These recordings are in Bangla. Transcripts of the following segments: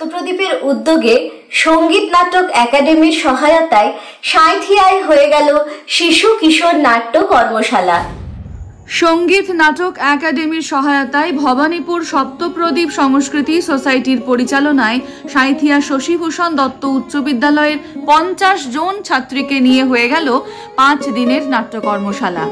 সপ্তপ্রদীপের উদ্যোগে সঙ্গীত নাটক একাডেমির সহায়তায় সাঁইথিয়ায় হয়ে গেল শিশু কিশোর নাট্য কর্মশালা। সঙ্গীত নাটক একাডেমির সহায়তায় ভবানীপুর সপ্তপ্রদীপ সংস্কৃতি সোসাইটির পরিচালনায় সাঁইথিয়া শশীভূষণ দত্ত উচ্চ বিদ্যালয়ের 50 জন ছাত্রীকে নিয়ে হয়ে গেল 5 দিনের নাট্য কর্মশালা।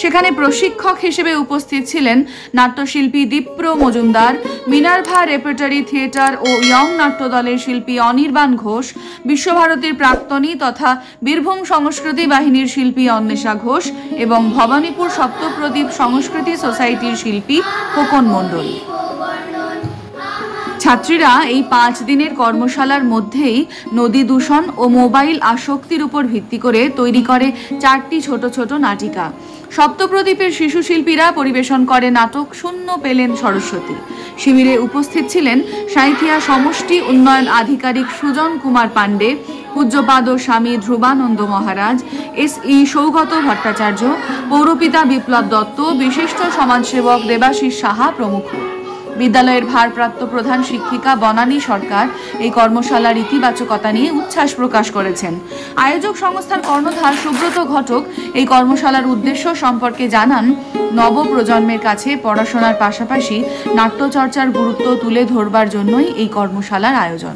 সেখানে প্রশিক্ষক হিসেবে উপস্থিত ছিলেন নাট্যশিল্পী Dipra Majumdar, Minerva repertory theatre ও ইয়ং নাট্য দলের শিল্পী অনির্বাণ ঘোষ, বিশ্বভারতীর প্রাক্তনী তথা বীরভূম সংস্কৃতি বাহিনীর শিল্পী অন্বেষা ঘোষ এবং ভবানীপুর সপ্তপ্রদীপ সংস্কৃতি সোসাইটির শিল্পী খোকন মণ্ডল। ছাত্রীরা এই 5 দিনের কর্মশালার মধ্যেই নদী দূষণ ও মোবাইল আসক্তির উপর ভিত্তি করে তৈরি করে 4টি ছোট ছোট নাটিকা। সপ্তপ্রদীপের শিশু শিল্পীরা পরিবেশন করে নাটক শূন্য পেলেন সরস্বতী। শিবিরে উপস্থিত ছিলেন সাঁইথিয়া সমষ্টি উন্নয়ন আধিকারিক সুজন কুমার পাণ্ডে, পূজ্যপাদ স্বামী ধ্রুবানন্দ মহারাজ, SE সৌগত ভট্টাচার্য, পৌরপিতা বিপ্লব দত্ত, বিশিষ্ট সমাজসেবক দেবাশিস সাহা প্রমুখ। বিদ্যালয়ের ভারপ্রাপ্ত প্রধান শিক্ষিকা বনানী সরকার এই কর্মশালার ইতিবাচকতা নিয়ে উচ্ছ্বাস প্রকাশ করেছেন। আয়োজক সংস্থার কর্ণধার সুব্রত ঘটক এই কর্মশালার উদ্দেশ্য সম্পর্কে জানান, নব প্রজন্মের কাছে পড়াশোনার পাশাপাশি নাট্যচর্চার গুরুত্ব তুলে ধরবার জন্যই এই কর্মশালার আয়োজন।